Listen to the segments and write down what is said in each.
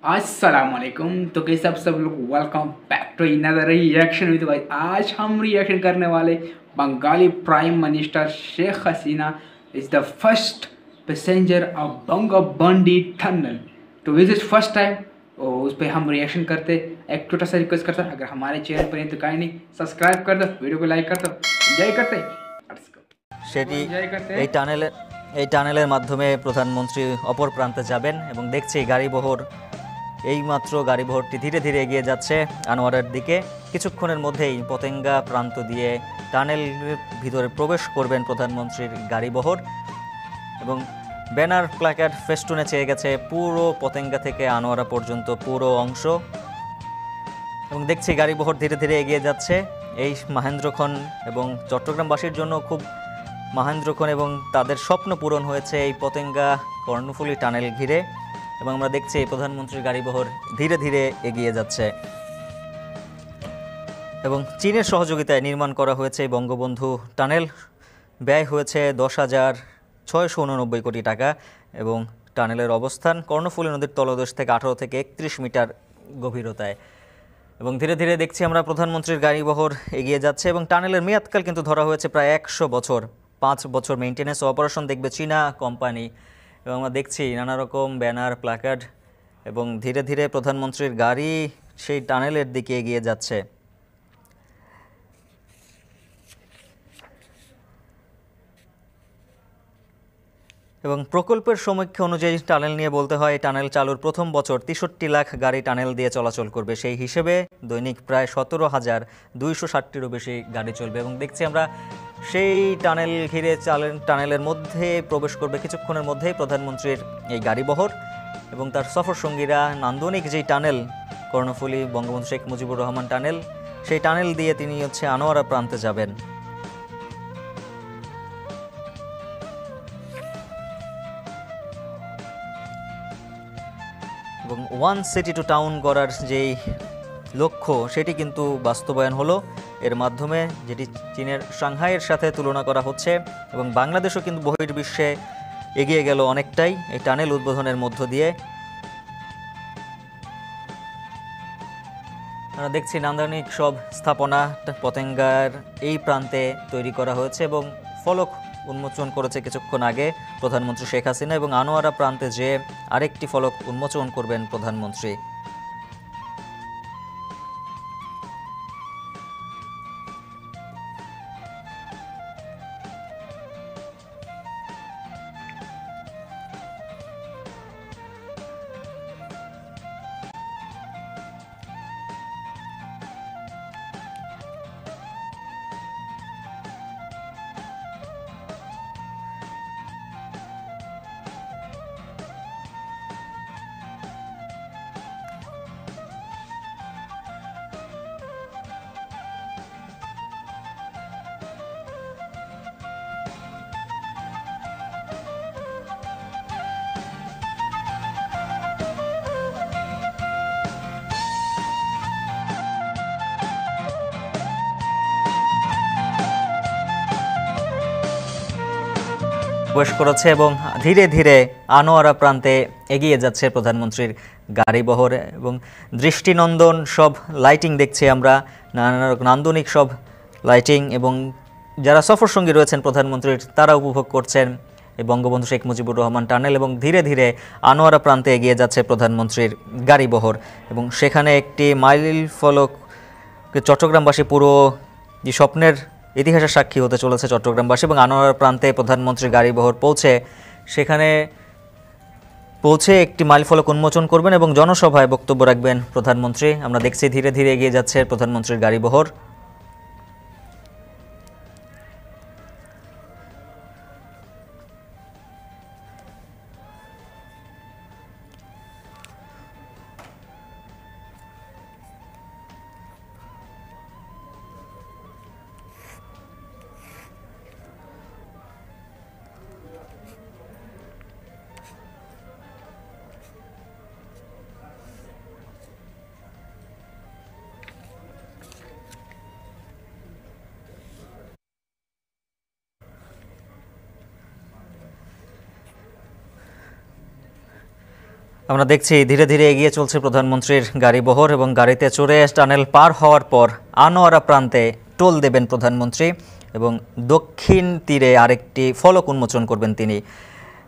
अस्सलामुअलैकुम। तो कैसे आप सब लोग, welcome back to another reaction with भाई। आज हम रिएक्शन करने वाले Bengali prime minister Sheikh Hasina is the first passenger of Bangabandhu tunnel तो विज इज फर्स्ट टाइम। और उस पर हम रिएक्शन करते। एक छोटा सा रिक्वेस्ट करता, अगर हमारे चैनल पर नहीं तो काहे नहीं सब्सक्राइब कर दो, वीडियो को लाइक कर दो। एंजॉय करते সেটি एंजॉय करते এই টানেলের মাধ্যমে প্রধানমন্ত্রী অপর প্রান্তে যাবেন এবং দেখছি গাড়িবহর এইমাত্র গাড়িবহরটি ধীরে ধীরে এগিয়ে যাচ্ছে আনোয়ারের দিকে। কিছুক্ষণের মধ্যেই পতেঙ্গা প্রান্ত দিয়ে টানেলের ভিতরে প্রবেশ করবেন প্রধানমন্ত্রীর গাড়িবহর এবং ব্যানার প্ল্যাকার্ড ফেস্টুনে চেয়ে গেছে পুরো পতেঙ্গা থেকে আনোয়ারা পর্যন্ত পুরো অংশ। এবং দেখছি গাড়িবহর ধীরে ধীরে এগিয়ে যাচ্ছে। এই মহেন্দ্রক্ষণ এবং চট্টগ্রামবাসীর জন্য খুব মহেন্দ্রক্ষণ এবং তাদের স্বপ্ন পূরণ হয়েছে এই পতেঙ্গা কর্ণফুলী টানেল ঘিরে। এবং আমরা দেখছি এই প্রধানমন্ত্রীর গাড়িবহর ধীরে ধীরে এগিয়ে যাচ্ছে এবং চীনের সহযোগিতায় নির্মাণ করা হয়েছে এই বঙ্গবন্ধু টানেল। ব্যয় হয়েছে 10,689 কোটি টাকা এবং টানেলের অবস্থান কর্ণফুলী নদীর তলদেশ থেকে 18 থেকে 31 মিটার গভীরতায়। এবং ধীরে ধীরে দেখছি আমরা প্রধানমন্ত্রীর গাড়িবহর এগিয়ে যাচ্ছে এবং টানেলের মেয়াদকাল কিন্তু ধরা হয়েছে প্রায় 100 বছর। 5 বছর মেইনটেনেন্স অপারেশন দেখবে চীনা কোম্পানি। এবং আমরা দেখছি নানা রকম ব্যানার প্ল্যাকার্ড এবং ধীরে ধীরে প্রধানমন্ত্রীর গাড়ি সেই টানেলের দিকে এগিয়ে যাচ্ছে। এবং প্রকল্পের সমীক্ষা অনুযায়ী টানেল নিয়ে বলতে হয় টানেল চালুর প্রথম বছর 63 লাখ গাড়ি টানেল দিয়ে চলাচল করবে। সেই হিসেবে দৈনিক প্রায় 17,260টিরও বেশি গাড়ি চলবে। এবং দেখছি আমরা সেই টানেল ঘিরে টানেলের মধ্যে প্রবেশ করবে কিছুক্ষণের মধ্যেই প্রধানমন্ত্রীর এই গাড়িবহর এবং তার সফর সঙ্গীরা নান্দনিক যেই টানেল কর্ণফুলী বঙ্গবন্ধু শেখ মুজিবুর রহমান টানেল, সেই টানেল দিয়ে তিনি আনোয়ারা প্রান্তে যাবেন। এবং ওয়ান সিটি টু টাউন করার যেই লক্ষ্য সেটি কিন্তু বাস্তবায়ন হলো এর মাধ্যমে, যেটি চীনের সাংহাইয়ের সাথে তুলনা করা হচ্ছে। এবং বাংলাদেশও কিন্তু বহির্বিশ্বে এগিয়ে গেল অনেকটাই এই টানেল উদ্বোধনের মধ্য দিয়ে। আমরা দেখছি নান্দনিক সব স্থাপনা পতেঙ্গার এই প্রান্তে তৈরি করা হয়েছে এবং ফলক উন্মোচন করেছে কিছুক্ষণ আগে প্রধানমন্ত্রী শেখ হাসিনা এবং আনোয়ারা প্রান্তে যে আরেকটি ফলক উন্মোচন করবেন প্রধানমন্ত্রী। প্রবেশ করেছে এবং ধীরে ধীরে আনোয়ারা প্রান্তে এগিয়ে যাচ্ছে প্রধানমন্ত্রীর গাড়িবহর এবং দৃষ্টিনন্দন সব লাইটিং দেখছি আমরা, নান্দনিক সব লাইটিং। এবং যারা সফর সঙ্গী রয়েছেন প্রধানমন্ত্রীর তারা উপভোগ করছেন এই বঙ্গবন্ধু শেখ মুজিবুর রহমান টানেল এবং ধীরে ধীরে আনোয়ারা প্রান্তে এগিয়ে যাচ্ছে প্রধানমন্ত্রীর গাড়িবহর। এবং সেখানে একটি মাইল ফলক চট্টগ্রামবাসী পুরো যে স্বপ্নের ইতিহাসের সাক্ষী হতে চলেছে চট্টগ্রামবাসী। এবং আনোয়ারা প্রান্তে প্রধানমন্ত্রীর গাড়িবহর সেখানে পৌঁছে একটি মাইল ফলক উন্মোচন করবেন এবং জনসভায় বক্তব্য রাখবেন প্রধানমন্ত্রী। আমরা দেখছি ধীরে ধীরে এগিয়ে যাচ্ছে প্রধানমন্ত্রীর গাড়িবহর। আমরা দেখছি ধীরে ধীরে এগিয়ে চলছে প্রধানমন্ত্রীর গাড়িবহর এবং গাড়িতে চড়ে টানেল পার হওয়ার পর আনোয়ারা প্রান্তে টোল দেবেন প্রধানমন্ত্রী এবং দক্ষিণ তীরে আরেকটি ফলক উন্মোচন করবেন তিনি।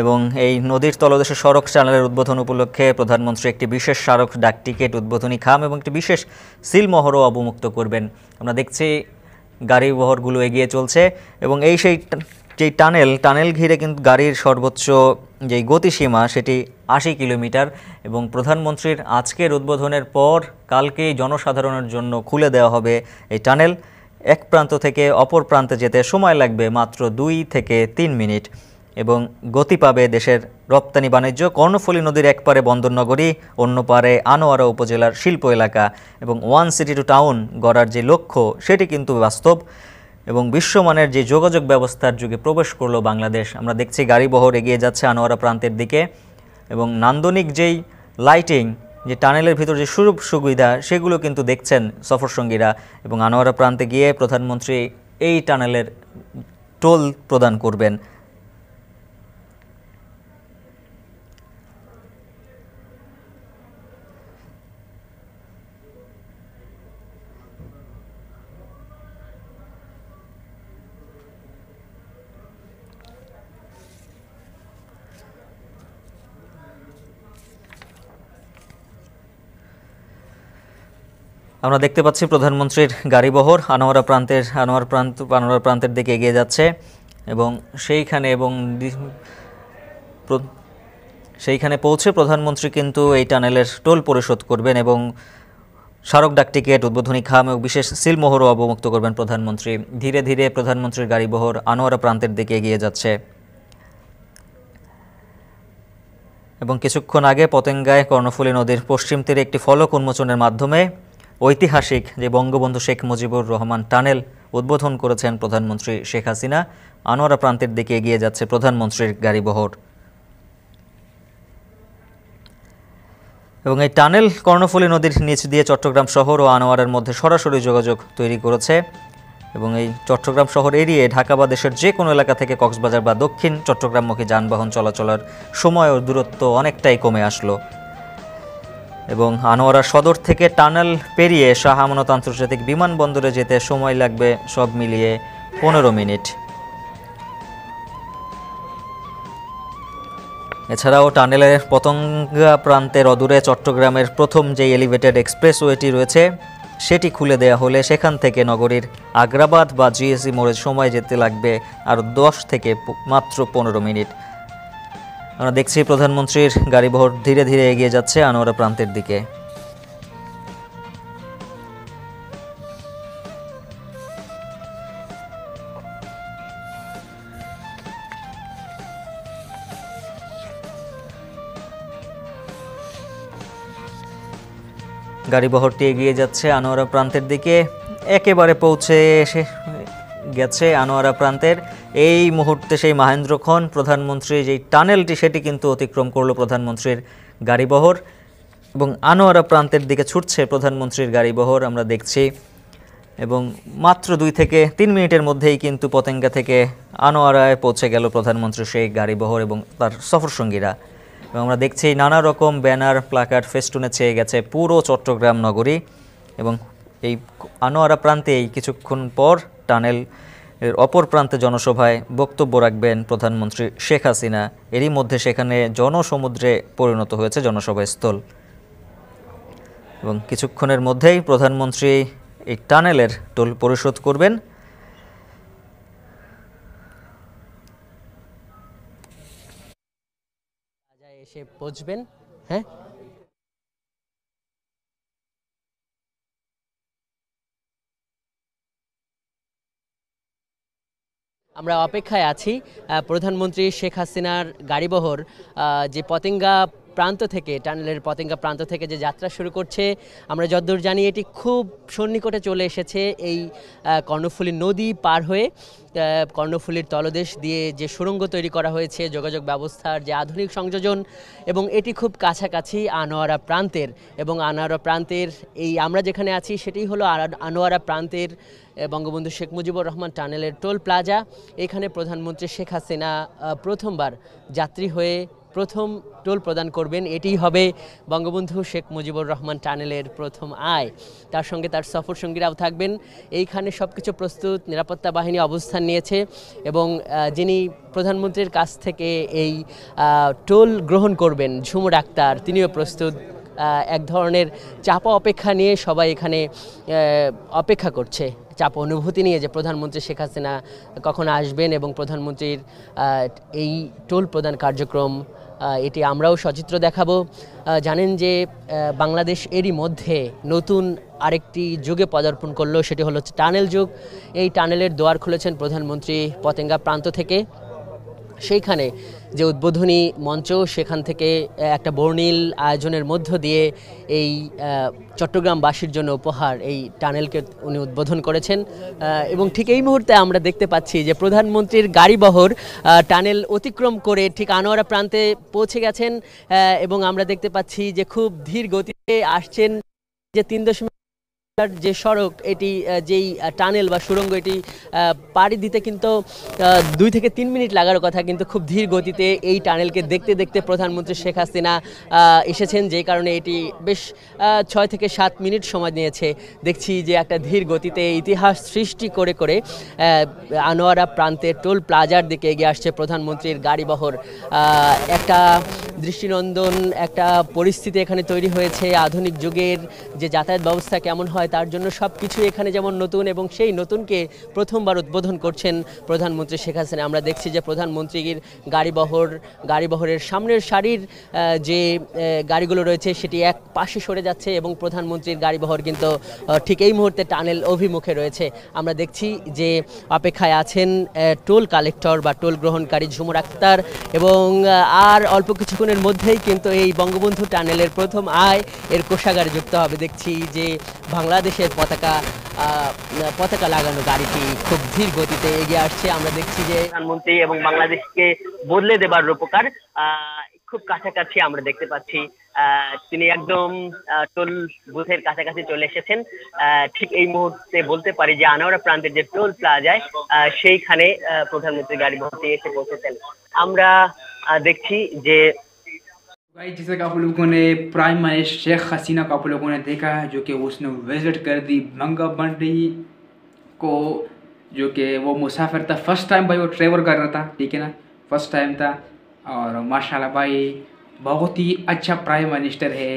এবং এই নদীর তলদেশে সড়ক টানেলের উদ্বোধন উপলক্ষে প্রধানমন্ত্রী একটি বিশেষ স্মারক ডাক টিকিট উদ্বোধনী খাম এবং একটি বিশেষ সিলমোহরও অবমুক্ত করবেন। আমরা দেখছি গাড়িবহরগুলো এগিয়ে চলছে এবং এই যেই টানেল ঘিরে কিন্তু গাড়ির সর্বোচ্চ যেই গতিসীমা সেটি ৮০ কিলোমিটার এবং প্রধানমন্ত্রীর আজকের উদ্বোধনের পর কালকেই জনসাধারণের জন্য খুলে দেওয়া হবে এই টানেল। এক প্রান্ত থেকে অপর প্রান্তে যেতে সময় লাগবে মাত্র ২ থেকে ৩ মিনিট এবং গতি পাবে দেশের রপ্তানি বাণিজ্য। কর্ণফুলী নদীর এক পারে বন্দরনগরী, অন্য পারে আনোয়ারা উপজেলার শিল্প এলাকা এবং ওয়ান সিটি টু টাউন গড়ার যে লক্ষ্য সেটি কিন্তু বাস্তব এবং বিশ্বমানের যে যোগাযোগ ব্যবস্থার যুগে প্রবেশ করলো বাংলাদেশ। আমরা দেখছি গাড়িবহর এগিয়ে যাচ্ছে আনোয়ারা প্রান্তের দিকে এবং নান্দনিক যেই লাইটিং, যে টানেলের ভিতর যে সুযোগ সুবিধা সেগুলো কিন্তু দেখছেন সফরসঙ্গীরা এবং আনোয়ারা প্রান্তে গিয়ে প্রধানমন্ত্রী এই টানেলের টোল প্রদান করবেন। আমরা দেখতে পাচ্ছি প্রধানমন্ত্রীর গাড়িবহর আনোয়ারা প্রান্তের দিকে এগিয়ে যাচ্ছে এবং সেইখানে পৌঁছে প্রধানমন্ত্রী কিন্তু এই টানেলের টোল পরিশোধ করবেন এবং স্মারক ডাক টিকিট উদ্বোধনী খাম এবং বিশেষ সিলমোহরও অবমুক্ত করবেন প্রধানমন্ত্রী। ধীরে ধীরে প্রধানমন্ত্রীর গাড়িবহর আনোয়ারা প্রান্তের দিকে এগিয়ে যাচ্ছে এবং কিছুক্ষণ আগে পতেঙ্গায় কর্ণফুলী নদীর পশ্চিম তীরে একটি ফলক উন্মোচনের মাধ্যমে ঐতিহাসিক যে বঙ্গবন্ধু শেখ মুজিবুর রহমান টানেল উদ্বোধন করেছেন প্রধানমন্ত্রী শেখ হাসিনা। আনোয়ারা প্রান্তের দিকে এগিয়ে যাচ্ছে প্রধানমন্ত্রীর গাড়িবহর এবং এই টানেল কর্ণফুলী নদীর নিচ দিয়ে চট্টগ্রাম শহর ও আনোয়ারার মধ্যে সরাসরি যোগাযোগ তৈরি করেছে এবং এই চট্টগ্রাম শহর এড়িয়ে ঢাকা বা দেশের যে কোনো এলাকা থেকে কক্সবাজার বা দক্ষিণ চট্টগ্রামমুখী যানবাহন চলাচলের সময় ও দূরত্ব অনেকটাই কমে আসলো এবং আনোয়ারা সদর থেকে টানেল পেরিয়ে শাহ আমানত আন্তর্জাতিক বিমানবন্দরে যেতে সময় লাগবে সব মিলিয়ে ১৫ মিনিট। এছাড়াও টানেলের পতেঙ্গা প্রান্তের অদূরে চট্টগ্রামের প্রথম যে এলিভেটেড এক্সপ্রেসওয়েটি রয়েছে সেটি খুলে দেয়া হলে সেখান থেকে নগরীর আগ্রাবাদ বা জিএসি মোড়ের সময় যেতে লাগবে আর ১০ থেকে মাত্র ১৫ মিনিট। আমরা দেখছি প্রধানমন্ত্রীর গাড়িবহর ধীরে ধীরে এগিয়ে যাচ্ছে আনোয়ারা প্রান্তের দিকে। গাড়িবহরটি এগিয়ে যাচ্ছে আনোয়ারা প্রান্তের দিকে, একেবারে পৌঁছে এসে গেছে আনোয়ারা প্রান্তের এই মুহূর্তে সেই মাহেন্দ্রক্ষণ প্রধানমন্ত্রী যেই টানেলটি সেটি কিন্তু অতিক্রম করলো প্রধানমন্ত্রীর গাড়িবহর এবং আনোয়ারা প্রান্তের দিকে ছুটছে প্রধানমন্ত্রীর গাড়িবহর আমরা দেখছি এবং মাত্র ২ থেকে ৩ মিনিটের মধ্যেই কিন্তু পতেঙ্গা থেকে আনোয়ারায় পৌঁছে গেল প্রধানমন্ত্রীর সেই গাড়িবহর এবং তার সফরসঙ্গীরা এবং আমরা দেখছি নানা রকম ব্যানার প্লাকার্ড ফেস্টুনে ছেয়ে গেছে পুরো চট্টগ্রাম নগরী এবং এই আনোয়ারা প্রান্তেই কিছুক্ষণ পর টানেল এর অপর প্রান্তে জনসভায় বক্তব্য রাখবেন প্রধানমন্ত্রী শেখ হাসিনা। এরই মধ্যে সেখানে জনসমুদ্রে পরিণত হয়েছে জনসভাস্থল এবং কিছুক্ষণের মধ্যেই প্রধানমন্ত্রী এই টানেলের টোল পরিশোধ করবেন। এসে পৌঁছবেন। হ্যাঁ, আমরা অপেক্ষায় আছি প্রধানমন্ত্রী শেখ হাসিনার গাড়িবহর যে পতেঙ্গা প্রান্ত থেকে টানেলের পতেঙ্গা প্রান্ত থেকে যে যাত্রা শুরু করছে। আমরা যতদূর জানি এটি খুব সন্নিকটে চলে এসেছে এই কর্ণফুলী নদী পার হয়ে। কর্ণফুলীর তলদেশ দিয়ে যে সুড়ঙ্গ তৈরি করা হয়েছে, যোগাযোগ ব্যবস্থার যে আধুনিক সংযোজন এবং এটি খুব কাছাকাছি আনোয়ারা প্রান্তের এবং আনোয়ারা প্রান্তের এই আমরা যেখানে আছি সেটি হলো আনোয়ারা প্রান্তের বঙ্গবন্ধু শেখ মুজিবুর রহমান টানেলের টোল প্লাজা। এখানে প্রধানমন্ত্রী শেখ হাসিনা প্রথমবার যাত্রী হয়ে প্রথম টোল প্রদান করবেন। এটিই হবে বঙ্গবন্ধু শেখ মুজিবুর রহমান টানেলের প্রথম আয়। তার সঙ্গে তার সফর সঙ্গীরাও থাকবেন। এইখানে সব কিছু প্রস্তুত, নিরাপত্তা বাহিনী অবস্থান নিয়েছে এবং যিনি প্রধানমন্ত্রীর কাছ থেকে এই টোল গ্রহণ করবেন ঝুমুর আক্তার, তিনিও প্রস্তুত। এক ধরনের চাপা অপেক্ষা নিয়ে সবাই এখানে অপেক্ষা করছে, চাপা অনুভূতি নিয়ে যে প্রধানমন্ত্রী শেখ হাসিনা কখন আসবেন এবং প্রধানমন্ত্রীর এই টোল প্রদান কার্যক্রম এটি আমরাও সচিত্র দেখাবো। জানেন যে বাংলাদেশ এরই মধ্যে নতুন আরেকটি যুগে পদার্পণ করলো, সেটি হলো টানেল যুগ। এই টানেলের দুয়ার খুলেছেন প্রধানমন্ত্রী পতেঙ্গা প্রান্ত থেকে। সেইখানে যে উদ্বোধনী মঞ্চ, সেখান থেকে একটা বর্ণিল আয়োজনের মধ্য দিয়ে এই চট্টগ্রামবাসীর জন্য উপহার এই টানেলকে উনি উদ্বোধন করেছেন। এবং ঠিক এই মুহূর্তে আমরা দেখতে পাচ্ছি যে প্রধানমন্ত্রীর গাড়িবহর টানেল অতিক্রম করে ঠিক আনোয়ারা প্রান্তে পৌঁছে গেছেন এবং আমরা দেখতে পাচ্ছি যে খুব ধীর গতিতে আসছেন। যে 3 যে সড়ক, এটি যেই টানেল বা সুড়ঙ্গ, এটি পাড়ি দিতে কিন্তু 2 থেকে 3 মিনিট লাগার কথা, কিন্তু খুব ধীর গতিতে এই টানেলকে দেখতে দেখতে প্রধানমন্ত্রী শেখ হাসিনা এসেছেন, যেই কারণে এটি বেশ 6 থেকে 7 মিনিট সময় নিয়েছে। দেখছি যে একটা ধীর গতিতে ইতিহাস সৃষ্টি করে করে আনোয়ারা প্রান্তে টোল প্লাজার দিকে এগিয়ে আসছে প্রধানমন্ত্রীর গাড়িবহর। একটা দৃষ্টিনন্দন একটা পরিস্থিতি এখানে তৈরি হয়েছে। আধুনিক যুগের যে যাতায়াত ব্যবস্থা কেমন হয় তার জন্য সব কিছু এখানে যেমন নতুন, এবং সেই নতুনকে প্রথমবার উদ্বোধন করছেন প্রধানমন্ত্রী শেখ হাসিনা। আমরা দেখছি যে প্রধানমন্ত্রীর গাড়িবহরের সামনের সারির যে গাড়িগুলো রয়েছে সেটি এক পাশে সরে যাচ্ছে এবং প্রধানমন্ত্রীর গাড়িবহর কিন্তু ঠিক এই মুহূর্তে টানেল অভিমুখে রয়েছে। আমরা দেখছি যে অপেক্ষায় আছেন টোল কালেক্টর বা টোল গ্রহণকারী ঝুমুর আক্তার, এবং আর অল্প কিছুক্ষণের মধ্যেই কিন্তু এই বঙ্গবন্ধু টানেলের প্রথম আয় এর কোষাগারে যুক্ত হবে। দেখছি যে বাংলাদেশের পতাকা লাগানো গাড়িটি খুব ধীর গতিতে এগিয়ে আসছে। আমরা দেখছি যে প্রধানমন্ত্রী এবং বাংলাদেশকে বদলে দেবার রূপকার খুব কাছাকাছি আমরা দেখতে পাচ্ছি। তিনি একদম টোল বুথের কাছাকাছি চলে এসেছেন। ঠিক এই মুহূর্তে বলতে পারি যে আনোয়ারা প্রান্তের যে টোল প্লাজায় সেইখানে প্রধানমন্ত্রী গাড়ি ভর্তি এসে পৌঁছেছেন। আমরা দেখছি যে भाई जैसे कि आप लोगों ने प्राइम मिनिस्टर शेख हसीना को आप लोगों ने देखा है, जो कि उसने विजिट कर दी बंगा बंडी को, जो कि वो मुसाफिर था। फर्स्ट टाइम भाई वो ट्रेवल कर रहा था, ठीक है ना, फर्स्ट टाइम था। और माशाल्लाह भाई बहुत ही अच्छा प्राइम मिनिस्टर है।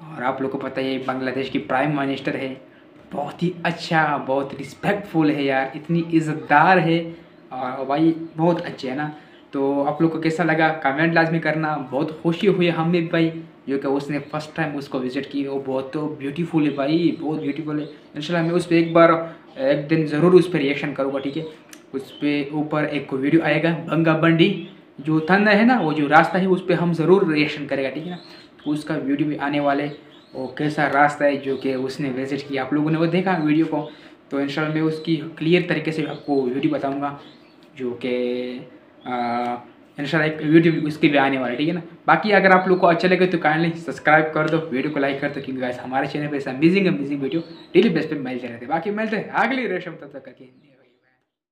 और आप लोग को पता है बांग्लादेश की प्राइम मिनिस्टर है, बहुत ही अच्छा, बहुत रिस्पेक्टफुल है यार, इतनी इज़्ज़तदार है। और भाई बहुत अच्छे है ना। तो आप लोग को कैसा लगा कमेंट लाजमी करना। बहुत खुशी हुई हमें भाई, जो कि उसने फर्स्ट टाइम उसको विज़िट की। वो बहुत तो ब्यूटीफुल है भाई, बहुत ब्यूटीफुल है। इंशाल्लाह मैं उस पर एक दिन ज़रूर उस पर रिएक्शन करूँगा, ठीक है। उस पर ऊपर एक वीडियो आएगा बंगा बंडी जो थाना है ना, वो जो रास्ता है उस पर हम ज़रूर रिएक्शन करेगा, ठीक है ना। तो उसका वीडियो भी आने वाले, वो कैसा रास्ता है जो कि उसने विज़िट किया, आप लोगों ने वो देखा वीडियो को। तो इंशाल्लाह मैं उसकी क्लियर तरीके से आपको वीडियो बताऊँगा, जो कि इंशाल्लाह एक वीडियो उसके भी आने वाला, ठीक है ना। बाकी अगर आप लोग को अच्छा लगे तो काइंडली सब्सक्राइब कर दो, वीडियो को लाइक कर दो, क्योंकि गाइस हमारे चैनल पे ऐसा अमेजिंग वीडियो डेली बेस पे मिलते रहते हैं। बाकी मिलते हैं अगली रेशम, तब तक करके।